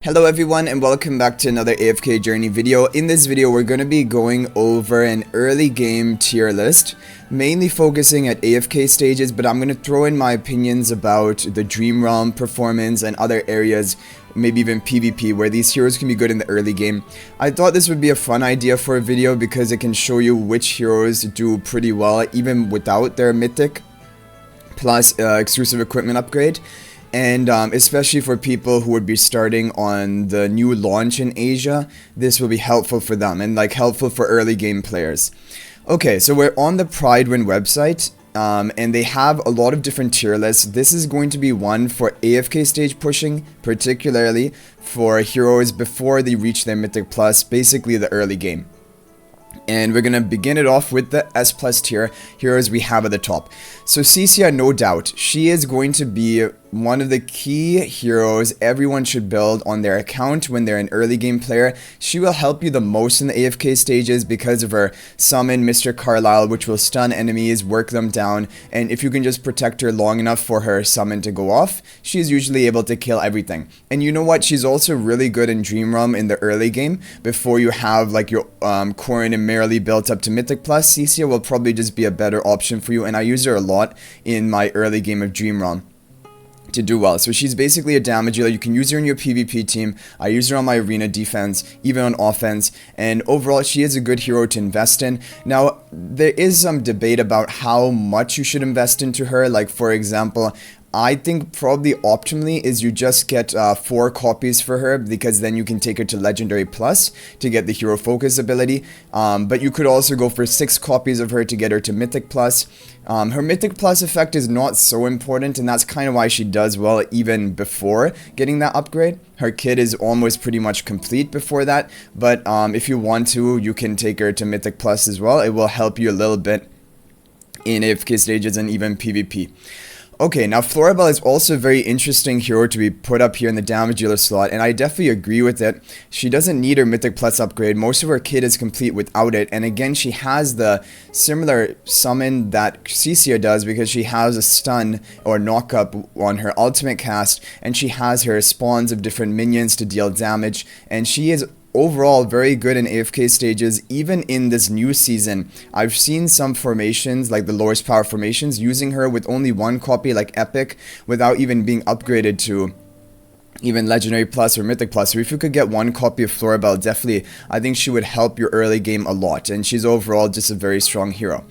Hello everyone and welcome back to another AFK journey video. In this video we're going to be going over an early game tier list, mainly focusing at AFK stages, but I'm going to throw in my opinions about the Dream Realm performance and other areas, maybe even PvP, where these heroes can be good in the early game. I thought this would be a fun idea for a video because it can show you which heroes do pretty well even without their Mythic plus exclusive equipment upgrade. And especially for people who would be starting on the new launch in Asia, this will be helpful for them and helpful for early game players. Okay, so we're on the Prydwen website, and they have a lot of different tier lists. This is going to be one for AFK stage pushing, particularly for heroes before they reach their Mythic Plus, basically the early game. And we're going to begin it off with the S plus tier heroes we have at the top. So Cecilia, no doubt, she is going to be one of the key heroes everyone should build on their account when they're an early game player. She will help you the most in the AFK stages because of her summon Mr. Carlisle, which will stun enemies, work them down, and if you can just protect her long enough for her summon to go off, she's usually able to kill everything. And you know what, she's also really good in Dream Realm in the early game before you have your Corrin and Merrily built up to Mythic Plus. Cecilia will probably just be a better option for you, and I use her a lot in my early game of Dream Realm to do well. So she's basically a damage dealer. You can use her in your PvP team. I use her on my arena defense, even on offense, and overall she is a good hero to invest in. Now there is some debate about how much you should invest into her. Like, for example, I think probably optimally is you just get 4 copies for her, because then you can take her to Legendary Plus to get the Hero Focus ability. But you could also go for 6 copies of her to get her to Mythic Plus. Her Mythic Plus effect is not so important, and that's kind of why she does well even before getting that upgrade. Her kit is almost pretty much complete before that, but if you want to, you can take her to Mythic Plus as well. It will help you a little bit in AFK stages and even PvP. Okay, now Floribel is also a very interesting hero to be put up here in the damage dealer slot, and I definitely agree with it. She doesn't need her Mythic Plus upgrade. Most of her kit is complete without it, and again, she has the similar summon that Cecilia does because she has a stun or knock up on her ultimate cast, and she has her spawns of different minions to deal damage, and she is overall very good in AFK stages. Even in this new season, I've seen some formations, like the lowest power formations, using her with only 1 copy like Epic without even being upgraded to even Legendary Plus or Mythic Plus. So if you could get 1 copy of Floribel, definitely I think she would help your early game a lot, and she's overall just a very strong hero.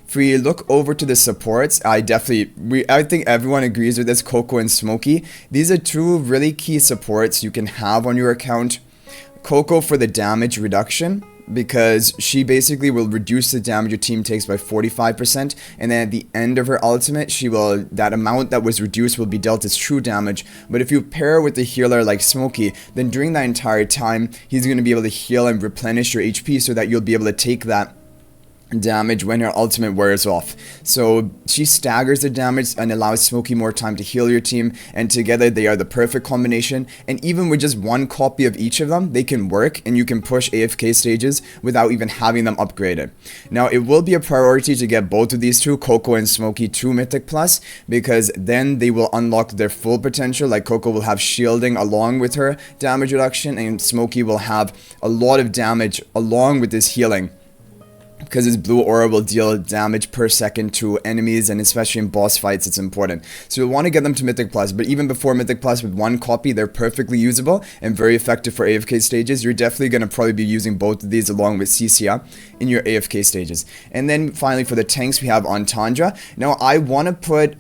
If we look over to the supports, I think everyone agrees with this, Coco and Smokey. These are 2 really key supports you can have on your account. Coco for the damage reduction, because she basically will reduce the damage your team takes by 45%, and then at the end of her ultimate, that amount that was reduced will be dealt as true damage. But if you pair with a healer like Smokey, then during that entire time, he's going to be able to heal and replenish your HP so that you'll be able to take that damage when her ultimate wears off. So she staggers the damage and allows Smokey more time to heal your team, and together they are the perfect combination. And even with just 1 copy of each of them, they can work, and you can push AFK stages without even having them upgraded. Now it will be a priority to get both of these 2, Coco and Smokey, to Mythic Plus, because then they will unlock their full potential. Like, Coco will have shielding along with her damage reduction, and Smokey will have a lot of damage along with his healing, because his blue aura will deal damage per second to enemies, and especially in boss fights it's important. So you'll want to get them to Mythic Plus, but even before Mythic Plus with 1 copy, they're perfectly usable and very effective for AFK stages. You're definitely going to probably be using both of these along with Cecilia in your AFK stages. And then finally for the tanks, we have Entendre. Now I want to put,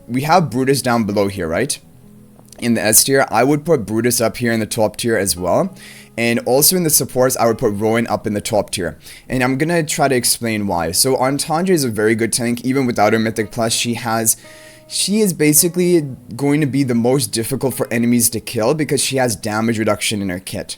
we have Brutus down below here, right? In the S tier, I would put Brutus up here in the top tier as well. And also in the supports, I would put Rowan up in the top tier. And I'm going to try to explain why. So Entendre is a very good tank. Even without her Mythic Plus, she is basically going to be the most difficult for enemies to kill because she has damage reduction in her kit.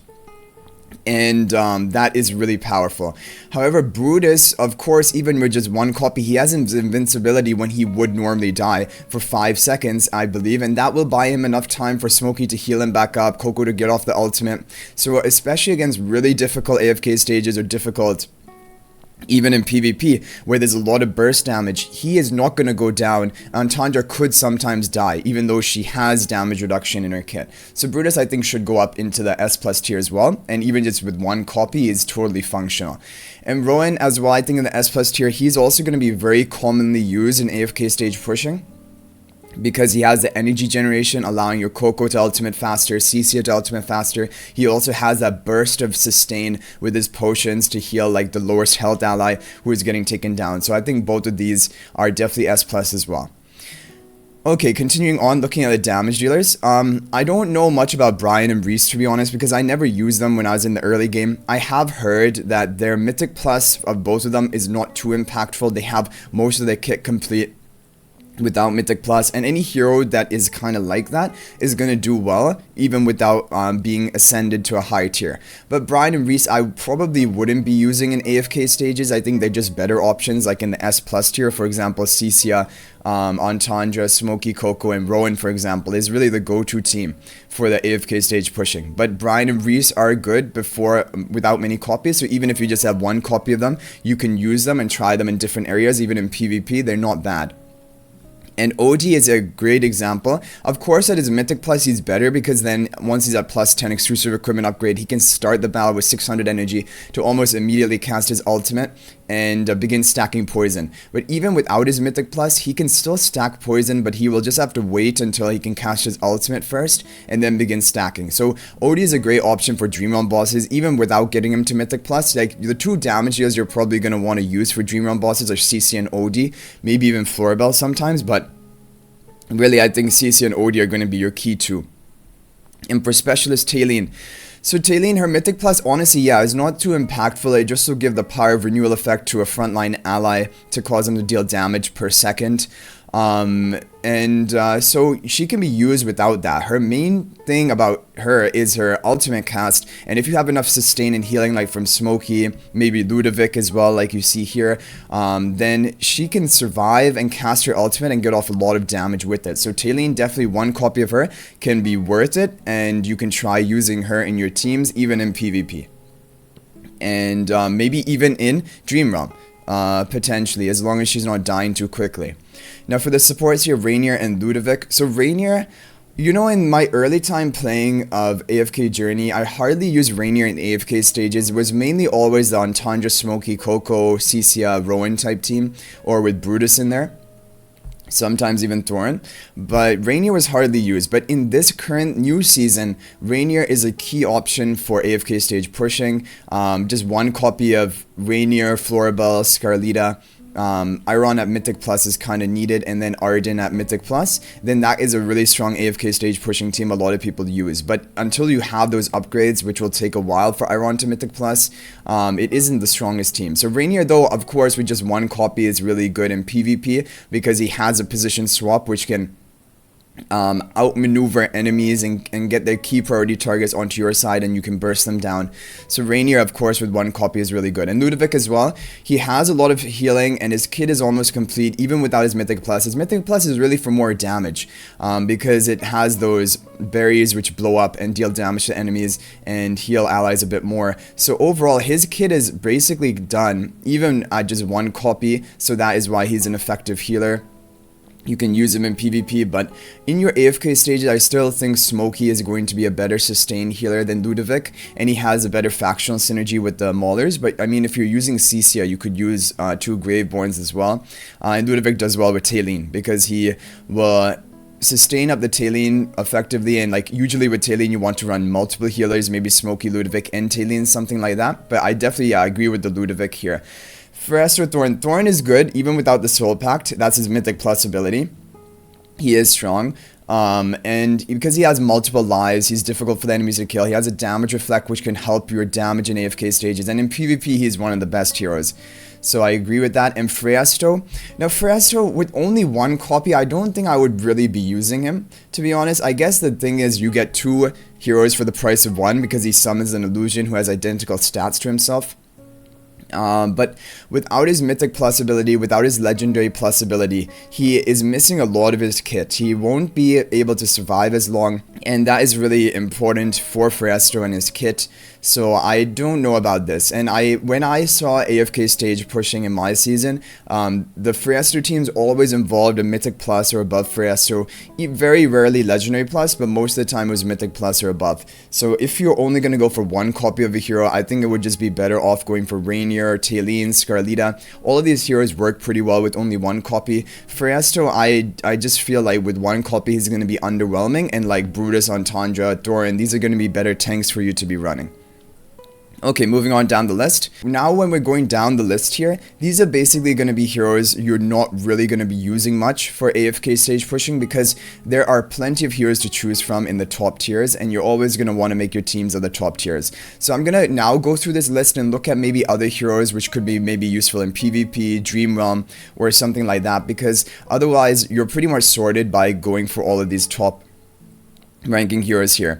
And that is really powerful. However, Brutus, of course, even with just 1 copy, he has invincibility when he would normally die for 5 seconds, I believe, and that will buy him enough time for Smokey to heal him back up, Coco to get off the ultimate. So especially against really difficult AFK stages or difficult Even in PvP, where there's a lot of burst damage, he is not going to go down, and Tundra could sometimes die, even though she has damage reduction in her kit. So Brutus, I think, should go up into the S+ tier as well, and even just with one copy is totally functional. And Rowan as well, I think in the S+ tier, he's also going to be very commonly used in AFK stage pushing, because he has the energy generation, allowing your Coco to ultimate faster, CC to ultimate faster. He also has that burst of sustain with his potions to heal like the lowest health ally who is getting taken down. So I think both of these are definitely S+ as well. Okay, continuing on, looking at the damage dealers. I don't know much about Brian and Reese, to be honest, because I never used them when I was in the early game. I have heard that their Mythic Plus of both of them is not too impactful. They have most of their kit complete without Mythic Plus, and any hero that is kind of like that is going to do well even without being ascended to a high tier. But Brian and Reese, I probably wouldn't be using in AFK stages. I think they're just better options, like in the S+ tier. For example, Cisia, Antandra, Smokey, Coco, and Rowan, for example, is really the go-to team for the AFK stage pushing. But Brian and Reese are good without many copies, so even if you just have one copy of them, you can use them and try them in different areas. Even in PvP, they're not bad. And OD is a great example. Of course, at his Mythic Plus, he's better, because then once he's at plus 10 exclusive equipment upgrade, he can start the battle with 600 energy to almost immediately cast his ultimate and begin stacking poison. But even without his Mythic Plus, he can still stack poison, but he will just have to wait until he can cast his ultimate first and then begin stacking. So OD is a great option for Dream Realm bosses, even without getting him to Mythic Plus. Like, the two damage dealers you're probably going to want to use for Dream Realm bosses are CC and OD, maybe even Floribel sometimes, but really, I think CC and OD are going to be your key two. And for Specialist Talene, so Talene, her Mythic Plus, honestly, yeah, is not too impactful. It just will give the power of renewal effect to a frontline ally to cause them to deal damage per second. So she can be used without that. Her main thing about her is her ultimate cast, and if you have enough sustain and healing, like from Smokey, maybe Ludovic as well, like you see here, then she can survive and cast her ultimate and get off a lot of damage with it. So Talene, definitely one copy of her can be worth it, and you can try using her in your teams, even in PvP. And maybe even in Dream Realm, potentially, as long as she's not dying too quickly. Now for the supports here, Rainier and Ludovic. So Rainier, you know, in my early time playing of AFK Journey, I hardly used Rainier in AFK stages. It was mainly always the Antandra, Smokey, Coco, Cisia, Rowan type team, or with Brutus in there. Sometimes even Thorin, but Rainier was hardly used. But in this current new season, Rainier is a key option for AFK stage pushing. Just one copy of Rainier, Floribel, Scarlita, Iron at Mythic Plus is kind of needed, and then Arden at Mythic Plus, then that is a really strong AFK stage pushing team a lot of people use. But until you have those upgrades, which will take a while for Iron to Mythic Plus, it isn't the strongest team. So Rainier, though, of course, with just one copy is really good in PvP, because he has a position swap which can outmaneuver enemies and get their key priority targets onto your side, and you can burst them down. So Rainier, of course, with one copy is really good. And Ludovic as well, he has a lot of healing, and his kit is almost complete even without his Mythic Plus. His Mythic Plus is really for more damage, because it has those berries which blow up and deal damage to enemies and heal allies a bit more. So overall, his kit is basically done even at just one copy, so that is why he's an effective healer. You can use him in PvP, but in your AFK stages, I still think Smokey is going to be a better sustained healer than Ludovic, and he has a better factional synergy with the Maulers. But I mean, if you're using Cisia, you could use two Graveborns as well. And Ludovic does well with Talene, because he will sustain up the Talene effectively, and like usually with Talene you want to run multiple healers, maybe Smokey, Ludovic, and Talene, something like that. But I definitely, yeah, agree with the Ludovic here. For Esther Thorn, Thorn is good even without the Soul Pact. That's his Mythic Plus ability. He is strong. And because he has multiple lives, he's difficult for the enemies to kill. He has a damage reflect which can help your damage in AFK stages. And in PvP, he's one of the best heroes. So I agree with that. And Freesto. Now Freesto, with only one copy, I don't think I would really be using him, to be honest. I guess the thing is you get two heroes for the price of one, because he summons an illusion who has identical stats to himself. But without his Mythic Plus ability, without his Legendary Plus ability, he is missing a lot of his kit. He won't be able to survive as long, and that is really important for Fresto and his kit. So I don't know about this. And when I saw AFK stage pushing in my season, the Fresto teams always involved a Mythic Plus or above Fresto. Very rarely Legendary Plus, but most of the time it was Mythic Plus or above. So if you're only going to go for one copy of a hero, I think it would just be better off going for Rainier, Talene, Scarlita. All of these heroes work pretty well with only one copy. Fresto, I just feel like with one copy he's going to be underwhelming, and like Brutus, Antandra, Thorin, these are going to be better tanks for you to be running. Okay, moving on down the list. Now when we're going down the list here, these are basically going to be heroes you're not really going to be using much for AFK stage pushing, because there are plenty of heroes to choose from in the top tiers, and you're always going to want to make your teams at the top tiers. So I'm going to now go through this list and look at maybe other heroes which could be maybe useful in PvP, Dream Realm, or something like that, because otherwise you're pretty much sorted by going for all of these top ranking heroes here.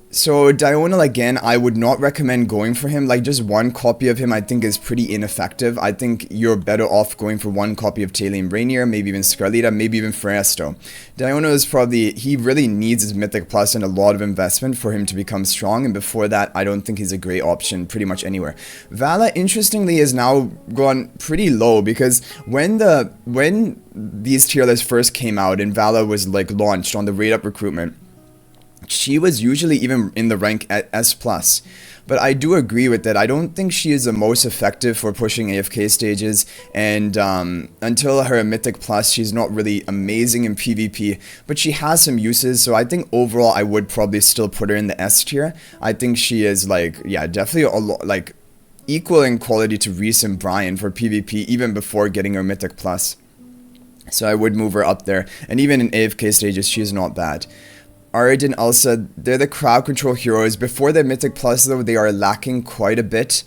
So Diurnal, again, I would not recommend going for him. Like, just one copy of him I think is pretty ineffective. I think you're better off going for one copy of Talene Rainier, maybe even Scarlita, maybe even Fresto. Diurnal is probably, he really needs his Mythic Plus and a lot of investment for him to become strong, and before that I don't think he's a great option pretty much anywhere. Vala, interestingly, has now gone pretty low, because when these tier lists first came out and Vala was like launched on the rate up recruitment, she was usually even in the rank at S+. But I do agree with that. I don't think she is the most effective for pushing AFK stages, and until her Mythic Plus, she's not really amazing in PvP, but she has some uses, so I think overall I would probably still put her in the S tier. I think she is like, yeah, definitely a lot, like equal in quality to Reese and Brian for PvP even before getting her Mythic Plus. So I would move her up there, and even in AFK stages she is not bad. Arid and Elsa, they're the crowd control heroes. Before their Mythic Plus though, they are lacking quite a bit,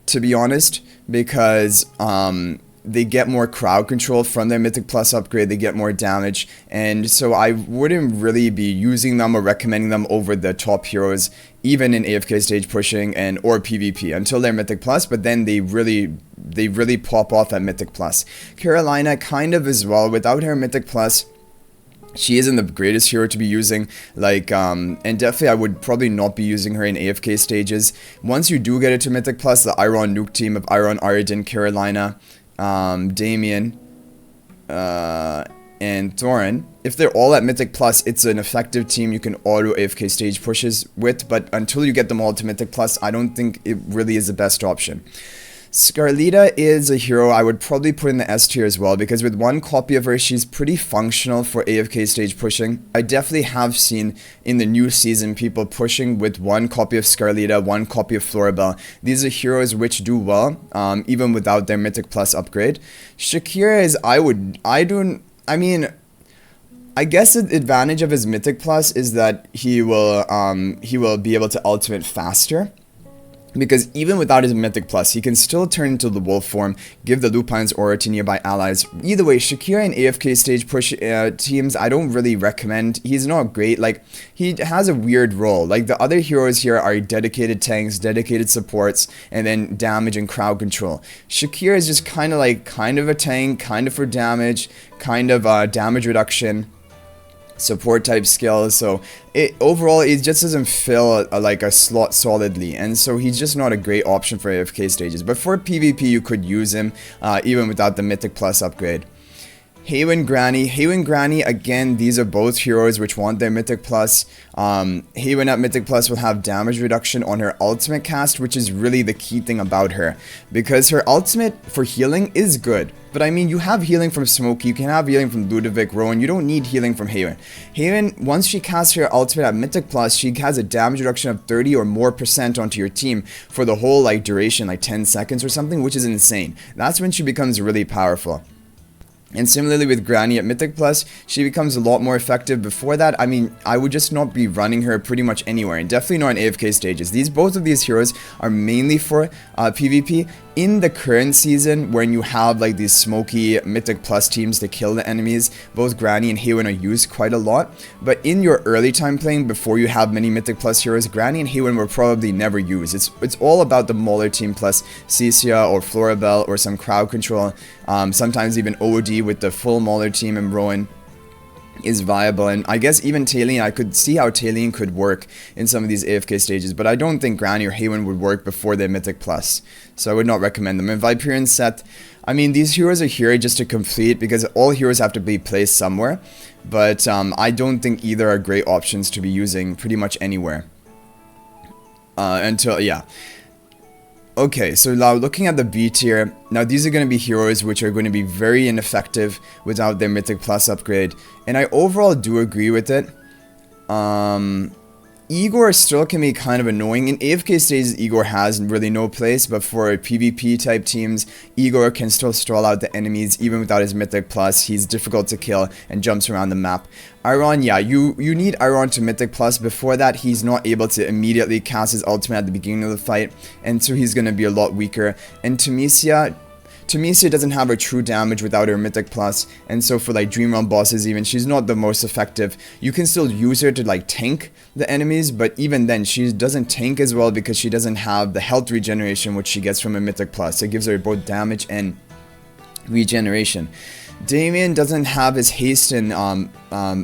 to be honest, because they get more crowd control from their Mythic Plus upgrade, they get more damage, and so I wouldn't really be using them or recommending them over the top heroes, even in AFK stage pushing and or PvP, until they're Mythic Plus, but then they really pop off at Mythic Plus. Carolina, kind of as well. Without her Mythic Plus, she isn't the greatest hero to be using, like, and definitely I would probably not be using her in AFK stages. Once you do get it to Mythic Plus, the Iron Nuke team of Iron, Aridin, Carolina, Damien, and Thorin, if they're all at Mythic Plus, it's an effective team you can auto AFK stage pushes with, but until you get them all to Mythic Plus, I don't think it really is the best option. Scarlita is a hero I would probably put in the S tier as well, because with one copy of her, she's pretty functional for AFK stage pushing. I definitely have seen in the new season people pushing with one copy of Scarlita, one copy of Floribel. These are heroes which do well, even without their Mythic Plus upgrade. Shakira is, I guess the advantage of his Mythic Plus is that he will be able to ultimate faster. Because even without his Mythic Plus, he can still turn into the wolf form, give the Lupine's aura to nearby allies. Either way, Shakira in AFK stage push teams, I don't really recommend. He's not great. Like, he has a weird role. Like, the other heroes here are dedicated tanks, dedicated supports, and then damage and crowd control. Shakira is just kind of a tank, kind of for damage, kind of damage reduction, support type skills. So overall it just doesn't fill like a slot solidly, and so he's just not a great option for AFK stages. But for PvP you could use him even without the Mythic Plus upgrade. Haywin Granny, again, these are both heroes which want their Mythic Plus. Haywin at Mythic Plus will have damage reduction on her ultimate cast, which is really the key thing about her, because her ultimate for healing is good. But I mean, you have healing from Smokey, you can have healing from Ludovic, Rowan, you don't need healing from Haywin. Haywin, once she casts her ultimate at Mythic Plus, she has a damage reduction of 30 or more % onto your team for the whole like duration, like 10 seconds or something, which is insane. That's when she becomes really powerful. And similarly with Granny at Mythic Plus, she becomes a lot more effective. Before that, I mean, I would just not be running her pretty much anywhere, and definitely not in AFK stages. Both of these heroes are mainly for PvP. in the current season, when you have like these smoky Mythic Plus teams to kill the enemies, both Granny and Haywen are used quite a lot. But in your early time playing, before you have many Mythic Plus heroes, Granny and Haywen were probably never used. It's all about the Mauler team plus Cecia or Florabelle or some crowd control, sometimes even OD with the full Mauler team and Rowan is viable. And I guess even Tailene, I could see how Tailene could work in some of these AFK stages, but I don't think Granny or Haywen would work before their Mythic Plus, so I would not recommend them. And Viperian Seth, I mean, these heroes are here just to complete, because all heroes have to be placed somewhere, but I don't think either are great options to be using pretty much anywhere. Yeah. Okay, so now looking at the B tier, now these are going to be heroes which are going to be very ineffective without their Mythic Plus upgrade, and I overall do agree with it. Igor still can be kind of annoying. In AFK stages, Igor has really no place, but for PvP type teams, Igor can still stall out the enemies even without his Mythic Plus. He's difficult to kill and jumps around the map. Iron, yeah, you need Iron to Mythic Plus. Before that, he's not able to immediately cast his ultimate at the beginning of the fight, and so he's going to be a lot weaker. And Temesia doesn't have her true damage without her Mythic Plus, and so for like Dream Realm bosses even, she's not the most effective. You can still use her to like tank the enemies, but even then she doesn't tank as well because she doesn't have the health regeneration which she gets from a Mythic Plus. It gives her both damage and regeneration. Damien doesn't have his haste and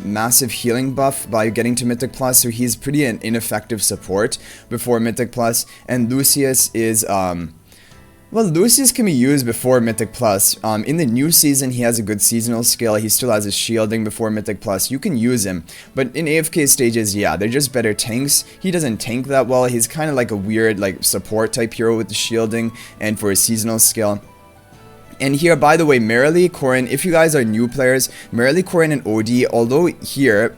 massive healing buff by getting to Mythic Plus, so he's pretty an ineffective support before Mythic Plus. And Lucius is well, Lucius can be used before Mythic Plus. In the new season, he has a good seasonal skill. He still has his shielding before Mythic Plus. You can use him. But in AFK stages, yeah, they're just better tanks. He doesn't tank that well. He's kind of like a weird like support type hero with the shielding and for his seasonal skill. And here, by the way, Marilee, Corrin, if you guys are new players, Marilee, Corrin, and OD, although here,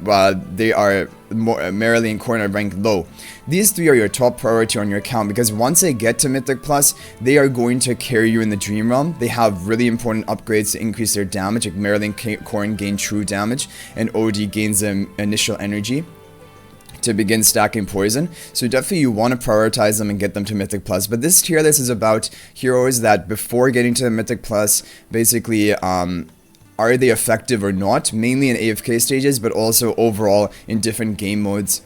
they are Marilee and Corrin are ranked low. These three are your top priority on your account, because once they get to Mythic Plus, they are going to carry you in the Dream Realm. They have really important upgrades to increase their damage, like Marilee and Corrin gain true damage, and OD gains initial energy to begin stacking poison. So definitely you want to prioritize them and get them to Mythic Plus. But this tier list is about heroes that before getting to Mythic Plus, basically are they effective or not, mainly in AFK stages, but also overall in different game modes.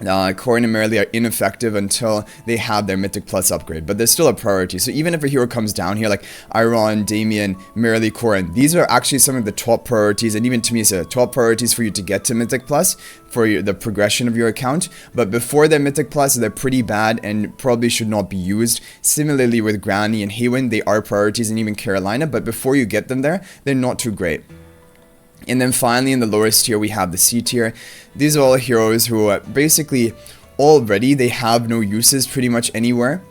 Corrin and Marilee are ineffective until they have their Mythic Plus upgrade, but they're still a priority. So even if a hero comes down here like Iron, Damien, Marilee, Corrin, these are actually some of the top priorities, and even Temesia, top priorities for you to get to Mythic Plus for the progression of your account. But before their Mythic Plus, they're pretty bad and probably should not be used. Similarly with Granny and Haywen, they are priorities, and even Carolina, but before you get them there, they're not too great. And then finally in the lowest tier we have the C tier. These are all heroes who basically already they have no uses pretty much anywhere.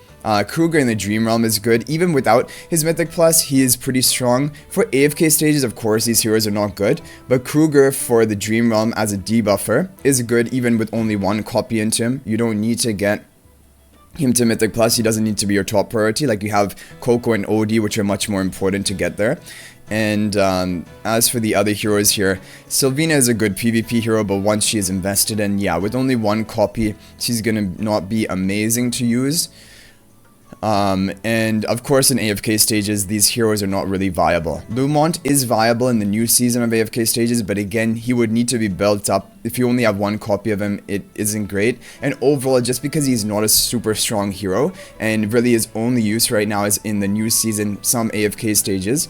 Kruger in the Dream Realm is good. Even without his Mythic Plus, he is pretty strong. For AFK stages, of course, these heroes are not good. But Kruger for the Dream Realm as a debuffer is good even with only one copy into him. You don't need to get him to Mythic Plus. He doesn't need to be your top priority. Like you have Coco and OD, which are much more important to get there. And as for the other heroes here, Sylvina is a good PvP hero, but once she is invested in, yeah, with only one copy, she's gonna not be amazing to use. And of course in AFK stages, these heroes are not really viable. Lumont is viable in the new season of AFK stages, but again, he would need to be built up. If you only have one copy of him, it isn't great. And overall, just because he's not a super strong hero, and really his only use right now is in the new season, some AFK stages,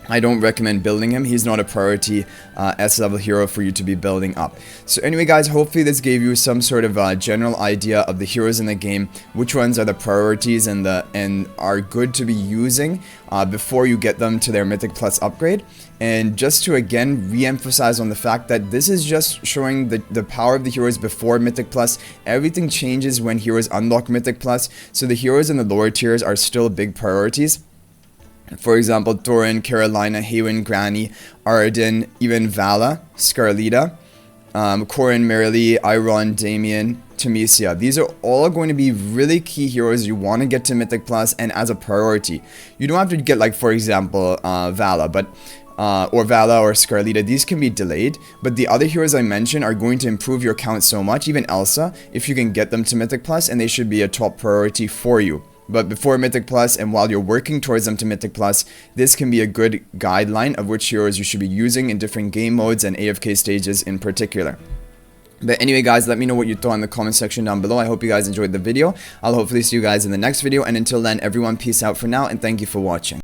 I don't recommend building him. He's not a priority S-level hero for you to be building up. So anyway guys, hopefully this gave you some sort of general idea of the heroes in the game, which ones are the priorities and are good to be using before you get them to their Mythic Plus upgrade. And just to again re-emphasize on the fact that this is just showing the power of the heroes before Mythic Plus. Everything changes when heroes unlock Mythic Plus, so the heroes in the lower tiers are still big priorities. For example, Thorin, Carolina, Haywen, Granny, Arden, even Vala, Scarlita, Corrin, Marilee, Iron, Damien, Temesia. These are all going to be really key heroes you want to get to Mythic Plus and as a priority. You don't have to get, like, for example, Vala, but or Vala or Scarlita. These can be delayed, but the other heroes I mentioned are going to improve your count so much, even Elsa, if you can get them to Mythic Plus, and they should be a top priority for you But before Mythic Plus and while you're working towards them to Mythic Plus, this can be a good guideline of which heroes you should be using in different game modes and AFK stages in particular. But anyway guys, let me know what you thought in the comment section down below. I hope you guys enjoyed the video. I'll hopefully see you guys in the next video, and until then, everyone, peace out for now, and thank you for watching.